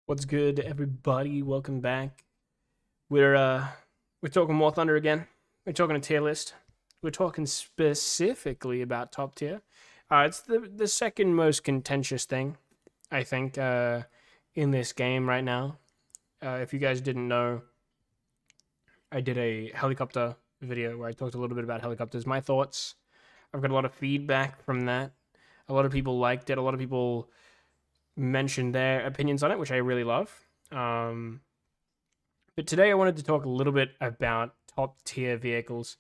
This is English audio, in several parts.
What's good, everybody? Welcome back. We're talking War Thunder again. We're talking a tier list. We're talking specifically about top tier. It's the second most contentious thing, I think, in this game right now. If you guys didn't know, I did a helicopter video where I talked a little bit about helicopters. My thoughts. I've got a lot of feedback from that. A lot of people liked it. A lot of people mentioned their opinions on it, which I really love. But today I wanted to talk a little bit about top tier vehicles,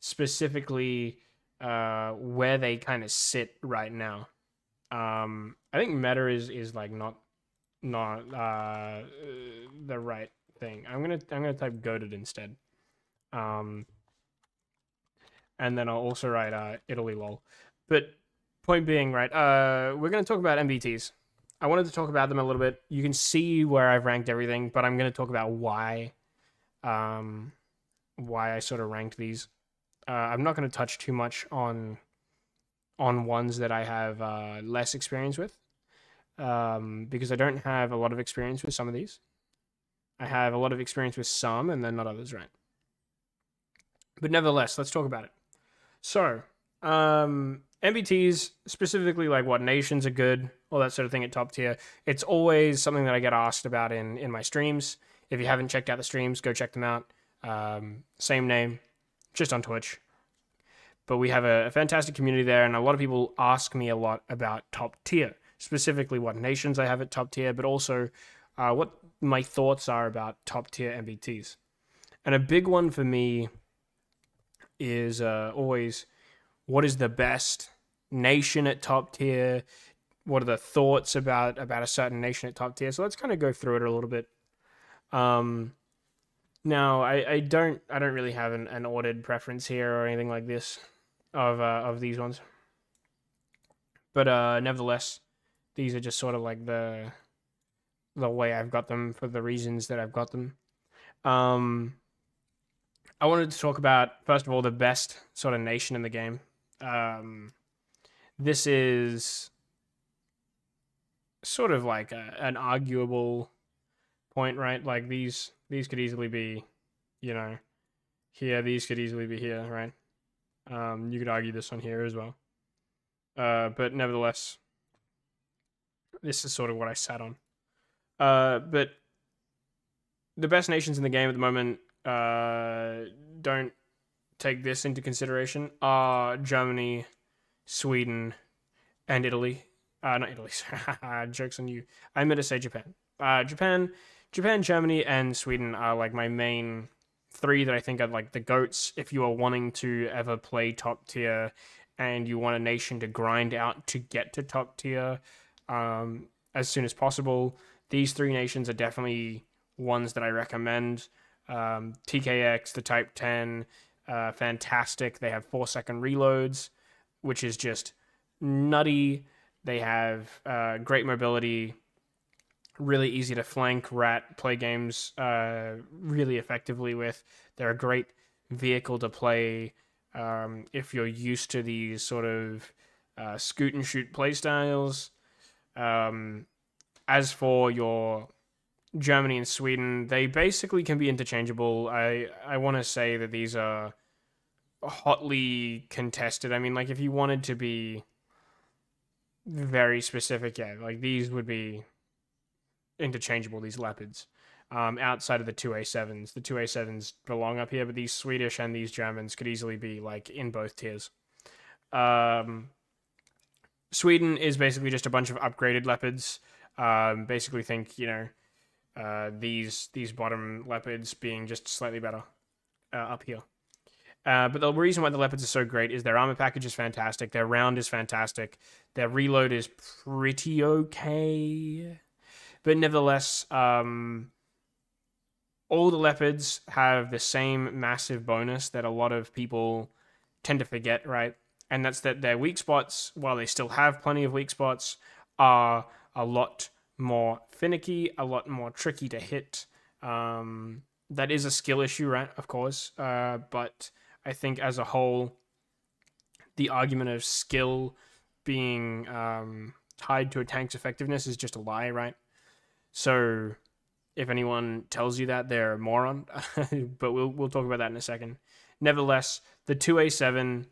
specifically where they kind of sit right now. I think meta is like not the right thing. I'm gonna type goaded instead. Um, and then I'll also write Italy lol. But point being, right? We're gonna talk about MBTs. I wanted to talk about them a little bit. You can see where I've ranked everything, but I'm gonna talk about um, why I sort of ranked these. I'm not going to touch too much on ones that I have less experience with, because I don't have a lot of experience with some of these. I have a lot of experience with some, and then not others, right? But nevertheless, let's talk about it. So, MBTs, specifically like what nations are good, all that sort of thing at top tier. It's always something that I get asked about in my streams. If you haven't checked out the streams, go check them out. Same name, just on Twitch. But we have a fantastic community there, and a lot of people ask me a lot about top tier, specifically what nations I have at top tier, but also what my thoughts are about top tier MBTs. And a big one for me is always what is the best nation at top tier? What are the thoughts about a certain nation at top tier? So let's kind of go through it a little bit. Um, Now, I don't really have an ordered preference here or anything like this of these ones, but nevertheless, these are just sort of like the way I've got them for the reasons that I've got them. Um, I wanted to talk about first of all the best sort of nation in the game. Um, this is sort of like an arguable point, right? Like these could easily be, you know, here. These could easily be here, right? You could argue this one here as well. But nevertheless, this is sort of what I sat on. But the best nations in the game at the moment don't take this into consideration are Germany, Sweden, and Italy. Not Italy. Jokes on you. I meant to say Japan. Japan, Germany, and Sweden are like my main three that I think are like the goats. If you are wanting to ever play top tier, and you want a nation to grind out to get to top tier, as soon as possible, these three nations are definitely ones that I recommend. TKX, the Type 10, fantastic. They have 4 second reloads, which is just nutty. They have great mobility, really easy to flank, rat, play games really effectively with. They're a great vehicle to play if you're used to these sort of scoot and shoot playstyles. As for your Germany and Sweden, they basically can be interchangeable. I want to say that these are hotly contested. I mean, like if you wanted to be very specific, yeah, like these would be interchangeable. These leopards, outside of the 2A7s, the 2A7s belong up here, but these Swedish and these Germans could easily be like in both tiers. Um, Sweden is basically just a bunch of upgraded leopards. Basically, think these bottom leopards being just slightly better up here. But the reason why the leopards are so great is their armor package is fantastic, their round is fantastic, their reload is pretty okay, but nevertheless, all the leopards have the same massive bonus that a lot of people tend to forget, right? And that's that their weak spots, while they still have plenty of weak spots, are a lot more finicky, a lot more tricky to hit. That is a skill issue, right? Of course. But I think as a whole, the argument of skill being tied to a tank's effectiveness is just a lie, right? So if anyone tells you that, they're a moron. But we'll talk about that in a second. Nevertheless, the 2A7,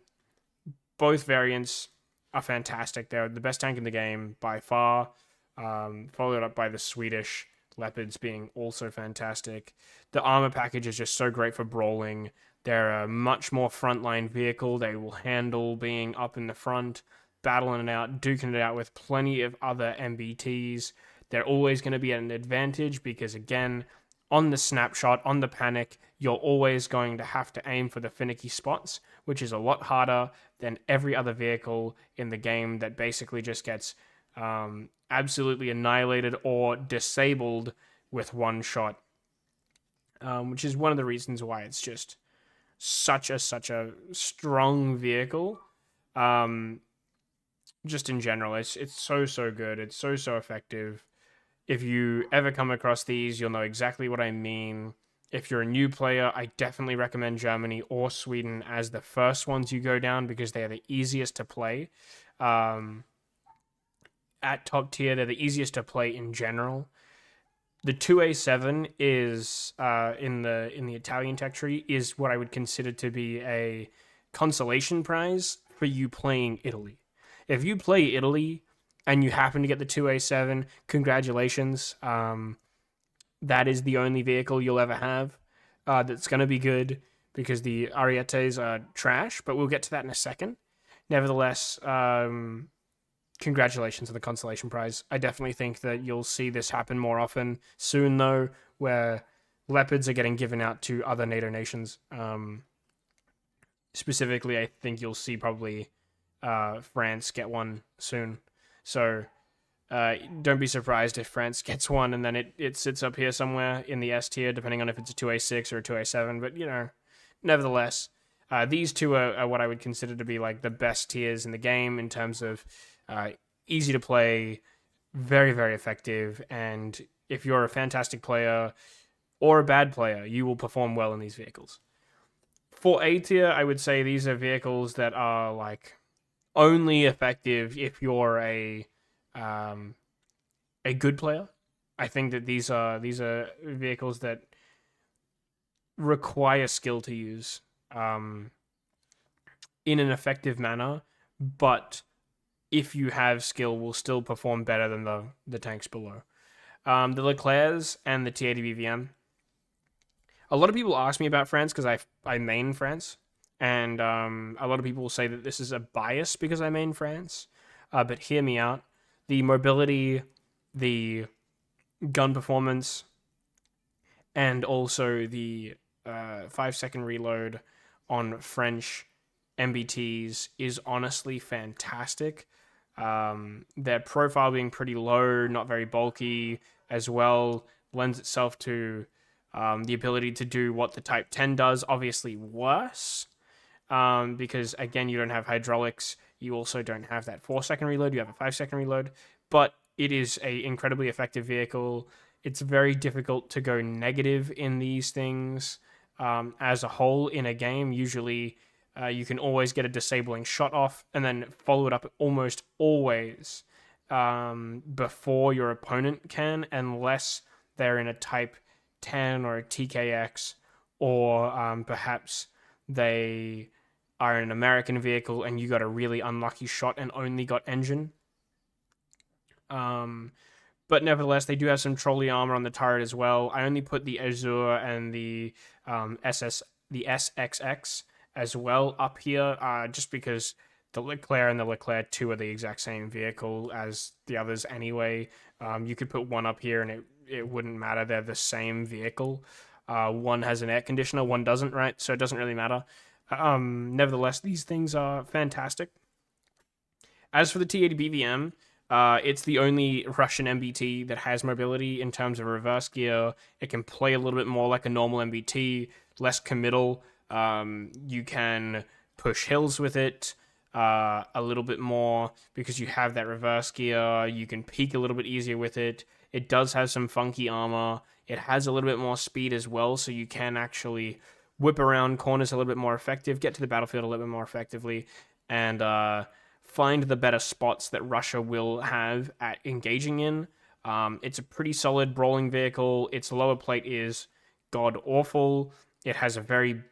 both variants are fantastic. They're the best tank in the game by far, followed up by the Swedish Leopards being also fantastic. The armor package is just so great for brawling. They're a much more frontline vehicle. They will handle being up in the front, battling it out, duking it out with plenty of other MBTs. They're always going to be at an advantage because, again, on the snapshot, on the panic, you're always going to have to aim for the finicky spots, which is a lot harder than every other vehicle in the game that basically just gets absolutely annihilated or disabled with one shot, which is one of the reasons why it's just such a strong vehicle. Just in general, it's so good. It's so effective. If you ever come across these, you'll know exactly what I mean. If you're a new player, I definitely recommend Germany or Sweden as the first ones you go down because they are the easiest to play. At top tier, they're the easiest to play in general. The 2A7 is in the Italian tech tree is what I would consider to be a consolation prize for you playing Italy. If you play Italy and you happen to get the 2A7, congratulations. That is the only vehicle you'll ever have that's going to be good because the Arietes are trash, but we'll get to that in a second. Nevertheless, congratulations on the consolation prize. I definitely think that you'll see this happen more often soon, though, where leopards are getting given out to other NATO nations. Specifically, I think you'll see probably France get one soon. So don't be surprised if France gets one and then it sits up here somewhere in the S tier, depending on if it's a 2A6 or a 2A7. But, nevertheless, these two are what I would consider to be like the best tiers in the game in terms of easy to play, very, very effective. And if you're a fantastic player or a bad player, you will perform well in these vehicles. For A tier, I would say these are vehicles that are like only effective if you're a good player. I think that these are vehicles that require skill to use in an effective manner, but if you have skill, will still perform better than the tanks below. The Leclercs and the TADBVM. A lot of people ask me about France because I main France, and a lot of people will say that this is a bias because I main France. But hear me out. The mobility, the gun performance, and also the 5-second reload on French MBTs is honestly fantastic. Their profile being pretty low, not very bulky as well, lends itself to the ability to do what the Type 10 does, obviously worse. Because again, you don't have hydraulics. You also don't have that 4-second reload. You have a 5-second reload, but it is a incredibly effective vehicle. It's very difficult to go negative in these things as a whole in a game. Usually, you can always get a disabling shot off and then follow it up almost always before your opponent can, unless they're in a Type 10 or a TKX, or perhaps they are an American vehicle and you got a really unlucky shot and only got engine. But nevertheless, they do have some trolley armor on the turret as well. I only put the Azure and the SXX as well up here, just because the Leclerc and the Leclerc 2 are the exact same vehicle as the others anyway. You could put one up here and it wouldn't matter. They're the same vehicle. One has an air conditioner, one doesn't, right? So it doesn't really matter. Nevertheless, these things are fantastic. As for the T80BVM, it's the only Russian MBT that has mobility in terms of reverse gear. It can play a little bit more like a normal MBT, less committal. You can push hills with it a little bit more because you have that reverse gear. You can peek a little bit easier with it. It does have some funky armor. It has a little bit more speed as well, so you can actually whip around corners a little bit more effective, get to the battlefield a little bit more effectively, and find the better spots that Russia will have at engaging in. It's a pretty solid brawling vehicle. Its lower plate is god awful. It has a very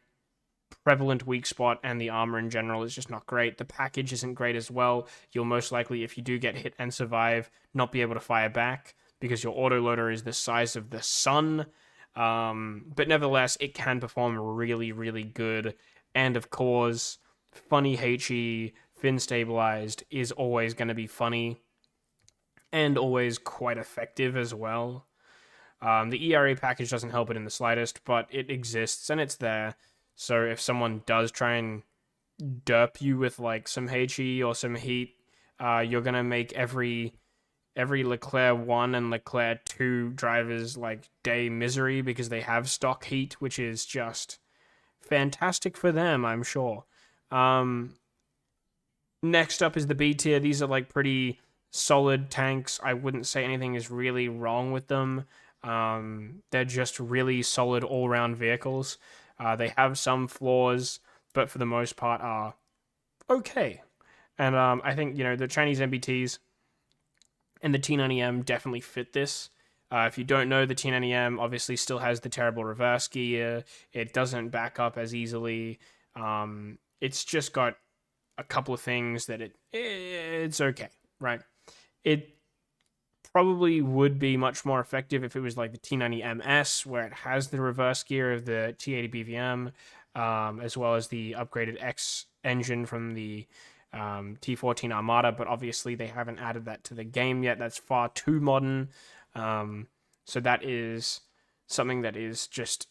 prevalent weak spot, and the armor in general is just not great. The package isn't great as well. You'll most likely, if you do get hit and survive, not be able to fire back because your autoloader is the size of the sun. But nevertheless, it can perform really, really good. And of course, funny HE, fin stabilized is always going to be funny and always quite effective as well. The ERA package doesn't help it in the slightest, but it exists and it's there. So if someone does try and derp you with like some HE or some heat, you're gonna make every Leclerc 1 and Leclerc 2 drivers like day misery because they have stock heat, which is just fantastic for them, I'm sure. Next up is the B tier. These are like pretty solid tanks. I wouldn't say anything is really wrong with them. They're just really solid all-round vehicles. They have some flaws, but for the most part are okay. And I think, the Chinese MBTs and the T90M definitely fit this. If you don't know, the T90M obviously still has the terrible reverse gear. It doesn't back up as easily. It's just got a couple of things that it's okay, right? It probably would be much more effective if it was like the T90MS, where it has the reverse gear of the T80 BVM, as well as the upgraded X engine from the T14 Armada, but obviously they haven't added that to the game yet. That's far too modern. So that is something that is just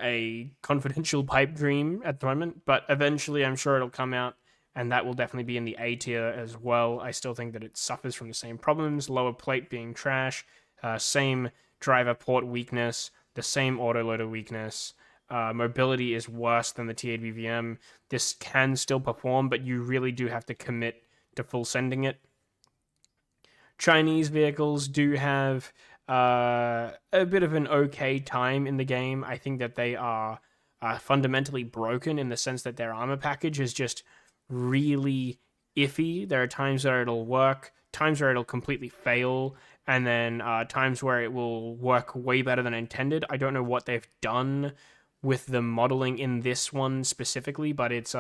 a confidential pipe dream at the moment, but eventually I'm sure it'll come out, and that will definitely be in the A tier as well. I still think that it suffers from the same problems, lower plate being trash, same driver port weakness, the same autoloader weakness. Mobility is worse than the T8 BVM. This can still perform, but you really do have to commit to full sending it. Chinese vehicles do have a bit of an okay time in the game. I think that they are fundamentally broken in the sense that their armor package is just really iffy. There are times where it'll work, times where it'll completely fail, and then times where it will work way better than intended. I don't know what they've done with the modeling in this one specifically, but it's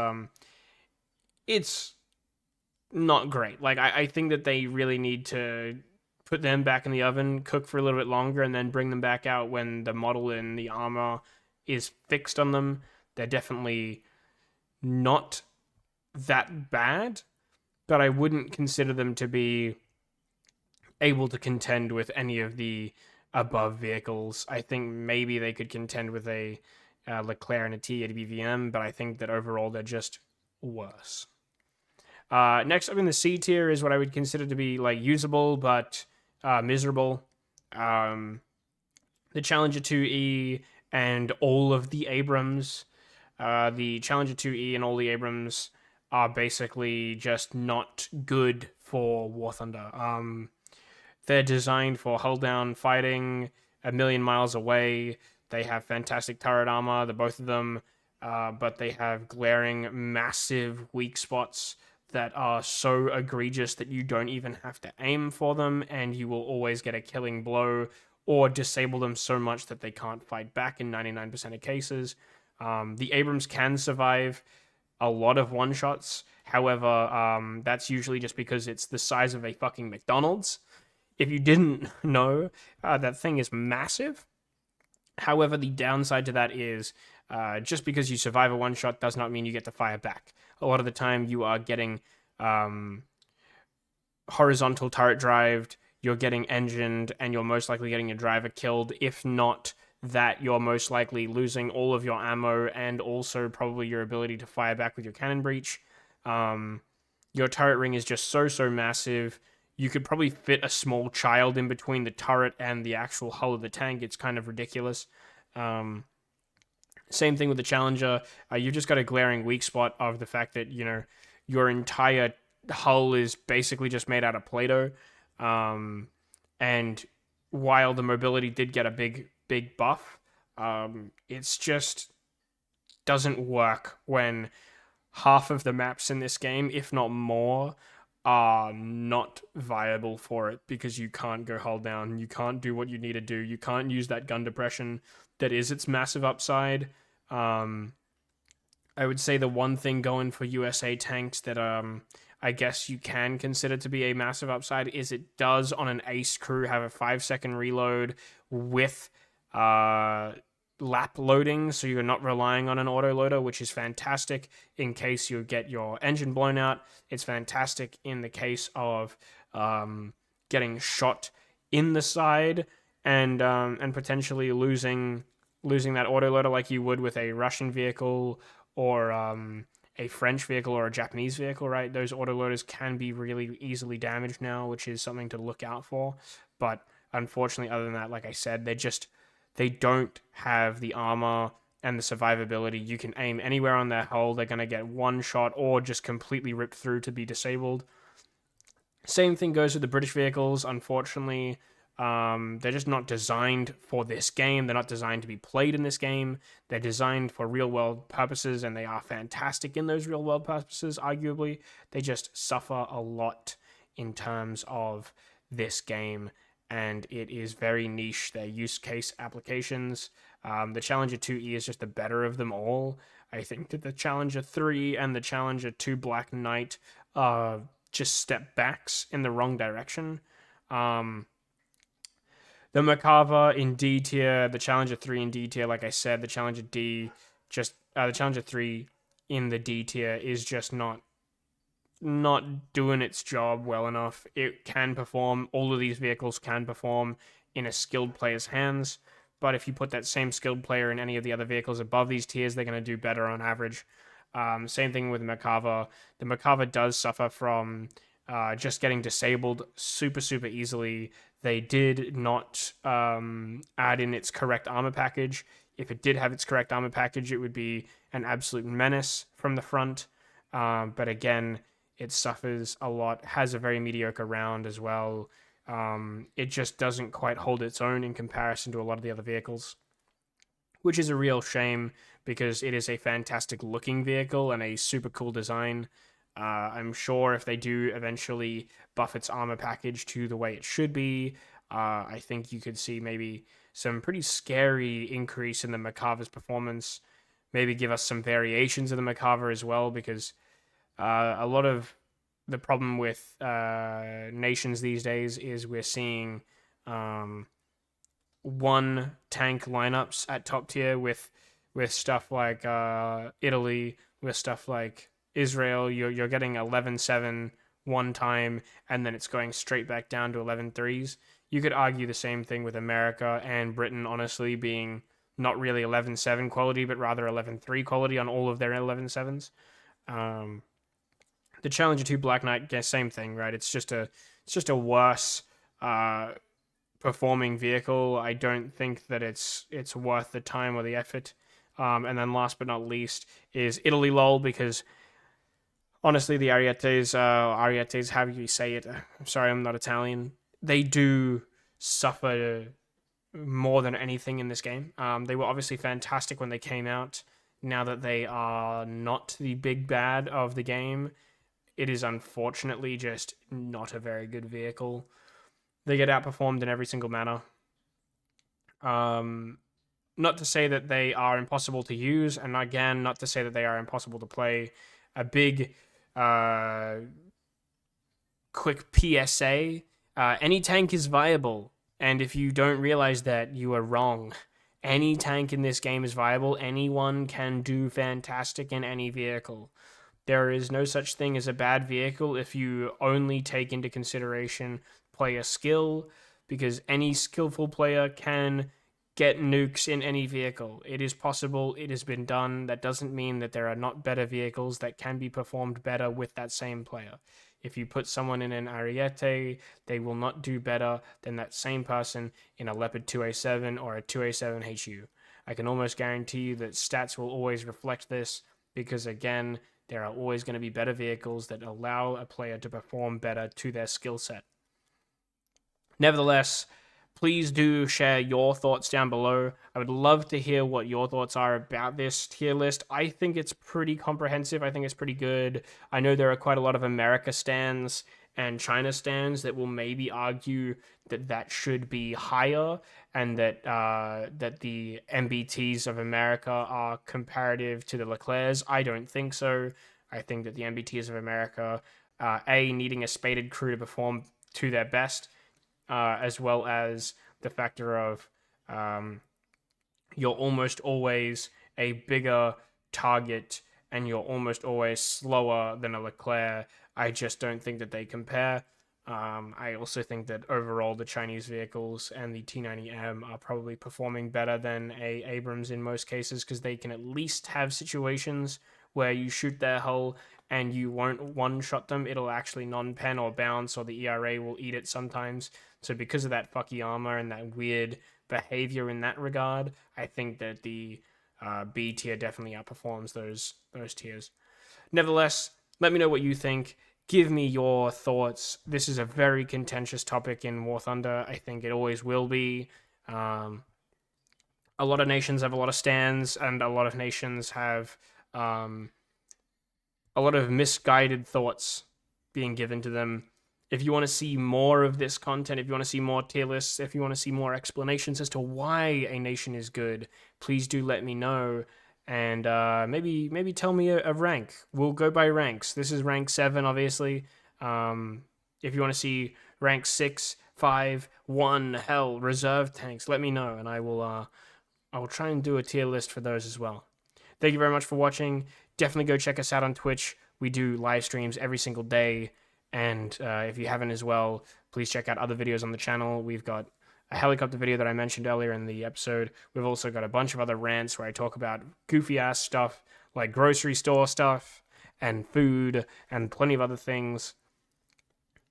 not great. Like I think that they really need to put them back in the oven, cook for a little bit longer, and then bring them back out when the model and the armor is fixed on them. They're definitely not that bad, but I wouldn't consider them to be able to contend with any of the above vehicles. I think maybe they could contend with a Leclerc and a T80 BVM, but I think that overall they're just worse. Next up in the C tier is what I would consider to be like usable but miserable. The Challenger 2E and all of the Abrams. The Challenger 2E and all the Abrams are basically just not good for War Thunder. They're designed for hull down fighting a million miles away. They have fantastic turret armor, the both of them, but they have glaring, massive weak spots that are so egregious that you don't even have to aim for them, and you will always get a killing blow or disable them so much that they can't fight back in 99% of cases. The Abrams can survive a lot of one-shots. However, that's usually just because it's the size of a fucking McDonald's. If you didn't know, that thing is massive. However, the downside to that is just because you survive a one-shot does not mean you get to fire back. A lot of the time you are getting horizontal turret drived, you're getting engined, and you're most likely getting your driver killed. If not that, you're most likely losing all of your ammo and also probably your ability to fire back with your cannon breach. Your turret ring is just so massive. You could probably fit a small child in between the turret and the actual hull of the tank. It's kind of ridiculous. Same thing with the Challenger. You've just got a glaring weak spot of the fact that, your entire hull is basically just made out of Play-Doh. And while the mobility did get a big buff, it's just doesn't work when half of the maps in this game, if not more, are not viable for it because you can't go hull down, you can't do what you need to do, you can't use that gun depression that is its massive upside. I would say the one thing going for USA tanks that I guess you can consider to be a massive upside is it does on an ace crew have a 5-second reload with lap loading, so you're not relying on an autoloader, which is fantastic in case you get your engine blown out. It's fantastic in the case of getting shot in the side and potentially losing that autoloader like you would with a Russian vehicle or a French vehicle or a Japanese vehicle, right? Those autoloaders can be really easily damaged now, which is something to look out for. But unfortunately, other than that, like I said, they don't have the armor and the survivability. You can aim anywhere on their hull, they're going to get one shot or just completely ripped through to be disabled. Same thing goes with the British vehicles. Unfortunately, they're just not designed for this game. They're not designed to be played in this game. They're designed for real world purposes, and they are fantastic in those real world purposes, arguably. They just suffer a lot in terms of this game, and it is very niche, their use case applications. The Challenger 2E is just the better of them all. I think that the Challenger 3 and the Challenger 2 Black Knight are just step backs in the wrong direction. The Merkava in D tier, the Challenger 3 in D tier, like I said, the Challenger D, the Challenger 3 in the D tier is just not doing its job well enough. It can perform, all of these vehicles can perform in a skilled player's hands, but if you put that same skilled player in any of the other vehicles above these tiers, they're going to do better on average. Same thing with Merkava. The Merkava does suffer from just getting disabled super easily. They did not add in its correct armor package. If it did have its correct armor package, it would be an absolute menace from the front. But again, it suffers a lot, has a very mediocre round as well. It just doesn't quite hold its own in comparison to a lot of the other vehicles, which is a real shame because it is a fantastic looking vehicle and a super cool design. I'm sure if they do eventually buff its armor package to the way it should be, I think you could see maybe some pretty scary increase in the Merkava's performance. Maybe give us some variations of the Merkava as well, because a lot of the problem with nations these days is we're seeing one tank lineups at top tier with stuff like Italy, with stuff like Israel. You're getting 11-7 one time, and then it's going straight back down to 11-3s. You could argue the same thing with America and Britain, honestly, being not really 11-7 quality, but rather 11-3 quality on all of their 11-7s. The Challenger 2 Black Knight, same thing, right? It's just a worse performing vehicle. I don't think that it's worth the time or the effort. And then last but not least is Italy lol, because honestly, the Arietes, how you say it, I'm sorry, I'm not Italian, they do suffer more than anything in this game. They were obviously fantastic when they came out. Now that they are not the big bad of the game, it is unfortunately just not a very good vehicle. They get outperformed in every single manner. Not to say that they are impossible to use, and again, not to say that they are impossible to play. A big, quick PSA, any tank is viable, and if you don't realize that, you are wrong. Any tank in this game is viable. Anyone can do fantastic in any vehicle. There is no such thing as a bad vehicle if you only take into consideration player skill, because any skillful player can get nukes in any vehicle. It is possible, it has been done. That doesn't mean that there are not better vehicles that can be performed better with that same player. If you put someone in an Ariete, they will not do better than that same person in a Leopard 2A7 or a 2A7 HU. I can almost guarantee you that stats will always reflect this, because again, there are always going to be better vehicles that allow a player to perform better to their skill set. Nevertheless, Please do share your thoughts down below. I would love to hear what your thoughts are about this tier list. I think it's pretty comprehensive. I think it's pretty good. I know there are quite a lot of America stans and China stans that will maybe argue that that should be higher, and that that the MBTs of America are comparative to the Leclercs. I don't think so. I think that the MBTs of America, needing a spaded crew to perform to their best, as well as the factor of you're almost always a bigger target and you're almost always slower than a Leclerc. I just don't think that they compare. I also think that overall the Chinese vehicles and the T90M are probably performing better than a Abrams in most cases, because they can at least have situations where you shoot their hull and you won't one-shot them. It'll actually non-pen or bounce, or the ERA will eat it sometimes. So because of that fucky armor and that weird behavior in that regard, I think that the B tier definitely outperforms those tiers. Nevertheless, let me know what you think. Give me your thoughts. This is a very contentious topic in War Thunder. I think it always will be. A lot of nations have a lot of stands, and a lot of nations have a lot of misguided thoughts being given to them. If you want to see more of this content, if you want to see more tier lists, if you want to see more explanations as to why a nation is good, please do let me know. And maybe tell me a rank. We'll go by ranks. This is rank 7, obviously. If you want to see rank 6, 5, 1, hell, reserve tanks, let me know, and I will try and do a tier list for those as well. Thank you very much for watching. Definitely go check us out on Twitch. We do live streams every single day. And if you haven't as well, please check out other videos on the channel. We've got a helicopter video that I mentioned earlier in the episode. We've also got a bunch of other rants where I talk about goofy ass stuff like grocery store stuff and food and plenty of other things.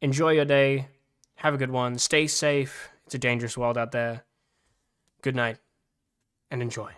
Enjoy your day. Have a good one. Stay safe. It's a dangerous world out there. Good night and enjoy.